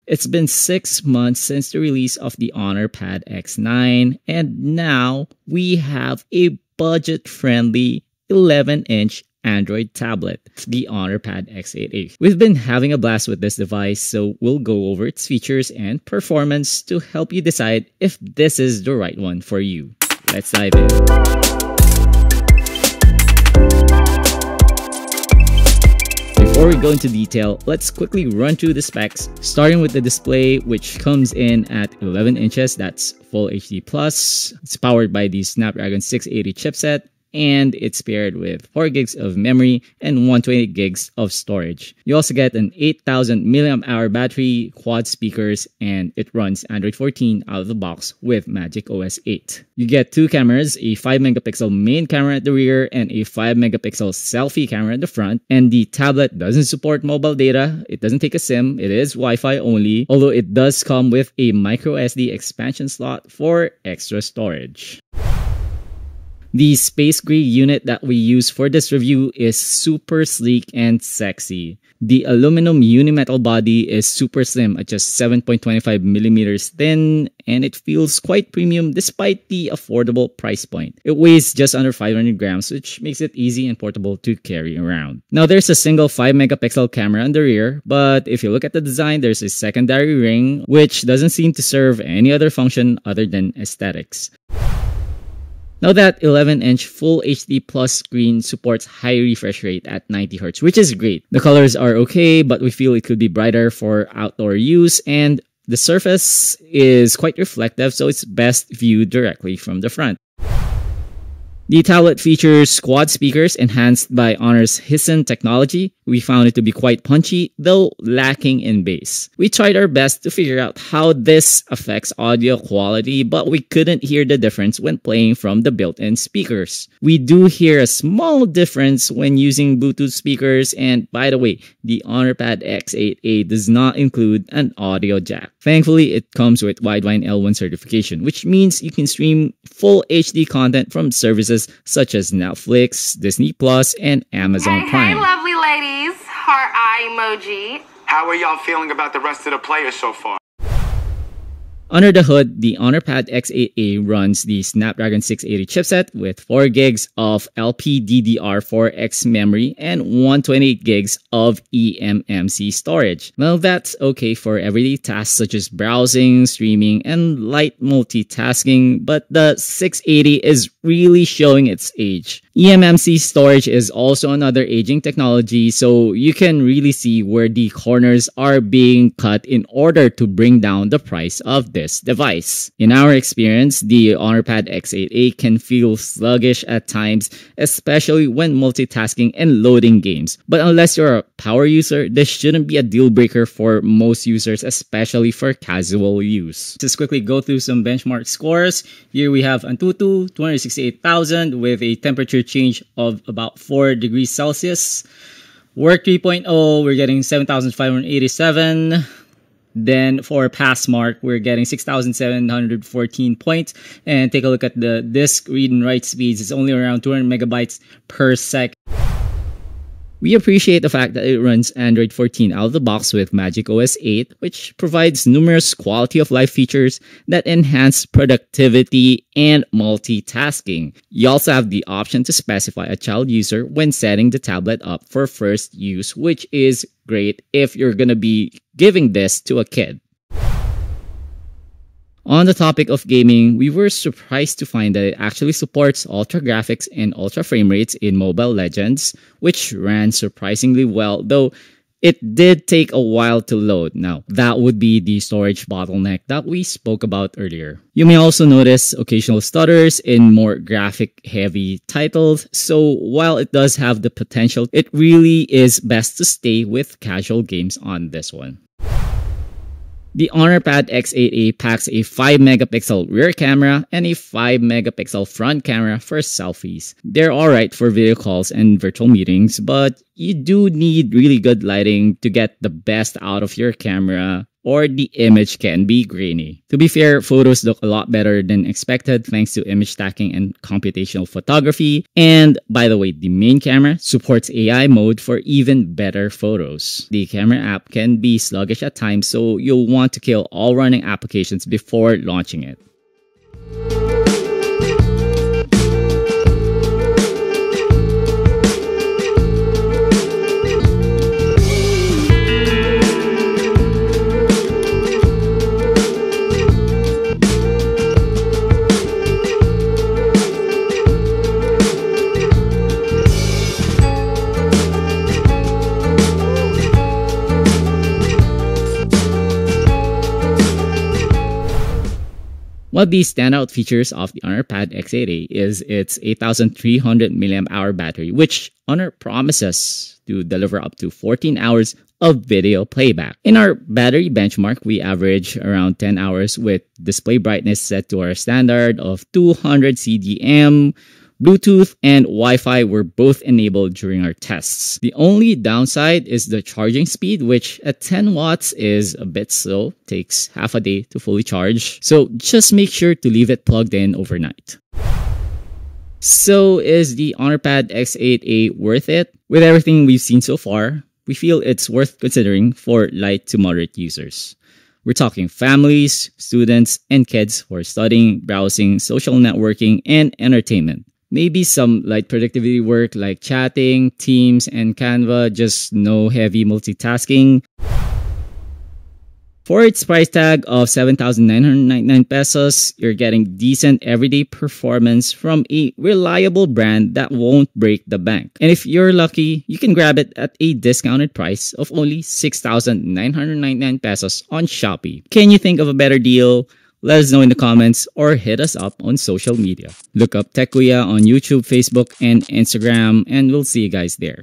It's been 6 months since the release of the HONOR Pad X9, and now we have a budget-friendly 11-inch Android tablet, the HONOR Pad X8a. We've been having a blast with this device, so we'll go over its features and performance to help you decide if this is the right one for you. Let's dive in. Before we go into detail, let's quickly run through the specs, starting with the display, which comes in at 11 inches, that's Full HD+. It's powered by the Snapdragon 680 chipset, and it's paired with 4 gigs of memory and 128 gigs of storage. You also get an 8,000 mAh battery, quad speakers, and it runs Android 14 out of the box with Magic OS 8. You get 2 cameras, a 5-megapixel main camera at the rear and a 5-megapixel selfie camera at the front. And the tablet doesn't support mobile data, it doesn't take a SIM, it is Wi-Fi only, although it does come with a microSD expansion slot for extra storage. The space gray unit that we use for this review is super sleek and sexy. The aluminum unimetal body is super slim at just 7.25 millimeters thin, and it feels quite premium despite the affordable price point. It weighs just under 500 grams, which makes it easy and portable to carry around. Now, there's a single 5-megapixel camera on the rear, but if you look at the design, there's a secondary ring, which doesn't seem to serve any other function other than aesthetics. Now, that 11-inch Full HD Plus screen supports high refresh rate at 90Hz, which is great. The colors are okay, but we feel it could be brighter for outdoor use, and the surface is quite reflective, so it's best viewed directly from the front. The tablet features quad speakers enhanced by HONOR's Hissen technology. We found it to be quite punchy, though lacking in bass. We tried our best to figure out how this affects audio quality, but we couldn't hear the difference when playing from the built-in speakers. We do hear a small difference when using Bluetooth speakers, and by the way, the HONOR Pad X8a does not include an audio jack. Thankfully, it comes with Widevine L1 certification, which means you can stream full HD content from services such as Netflix, Disney Plus, and Amazon Prime. Hey, lovely ladies. Heart eye emoji. How are y'all feeling about the rest of the players so far? Under the hood, the HONOR Pad X8a runs the Snapdragon 680 chipset with 4 gigs of LPDDR4X memory and 128 gigs of eMMC storage. Well, that's okay for everyday tasks such as browsing, streaming, and light multitasking, but the 680 is really showing its age. eMMC storage is also another aging technology, so you can really see where the corners are being cut in order to bring down the price of this device. In our experience, the HONOR Pad X8a can feel sluggish at times, especially when multitasking and loading games. But unless you're a power user, this shouldn't be a deal breaker for most users, especially for casual use. Let's quickly go through some benchmark scores. Here we have Antutu 268,000 with a temperature change of about 4 degrees Celsius. Work 3.0, we're getting 7,587. Then for Passmark, we're getting 6,714 points. And take a look at the disk read and write speeds. It's only around 200 megabytes per second. We appreciate the fact that it runs Android 14 out of the box with Magic OS 8, which provides numerous quality of life features that enhance productivity and multitasking. You also have the option to specify a child user when setting the tablet up for first use, which is great if you're gonna be giving this to a kid. On the topic of gaming, we were surprised to find that it actually supports ultra graphics and ultra frame rates in Mobile Legends, which ran surprisingly well, though it did take a while to load. Now, that would be the storage bottleneck that we spoke about earlier. You may also notice occasional stutters in more graphic-heavy titles, so while it does have the potential, it really is best to stay with casual games on this one. The HONOR Pad X8a packs a 5-megapixel rear camera and a 5-megapixel front camera for selfies. They're alright for video calls and virtual meetings, but you do need really good lighting to get the best out of your camera or the image can be grainy. To be fair, photos look a lot better than expected thanks to image stacking and computational photography. And by the way, the main camera supports AI mode for even better photos. The camera app can be sluggish at times, so you'll want to kill all running applications before launching it. One of the standout features of the HONOR Pad X8a is its 8,300 mAh battery, which HONOR promises to deliver up to 14 hours of video playback. In our battery benchmark, we average around 10 hours with display brightness set to our standard of 200 CDM. Bluetooth and Wi-Fi were both enabled during our tests. The only downside is the charging speed, which at 10 watts is a bit slow, takes half a day to fully charge. So just make sure to leave it plugged in overnight. So is the HONOR Pad X8a worth it? With everything we've seen so far, we feel it's worth considering for light to moderate users. We're talking families, students, and kids who are studying, browsing, social networking, and entertainment. Maybe some light productivity work like chatting, Teams, and Canva, just no heavy multitasking. For its price tag of 7,999 pesos, you're getting decent everyday performance from a reliable brand that won't break the bank. And if you're lucky, you can grab it at a discounted price of only 6,999 pesos on Shopee. Can you think of a better deal? Let us know in the comments or hit us up on social media. Look up Tech Kuya on YouTube, Facebook, and Instagram, and we'll see you guys there.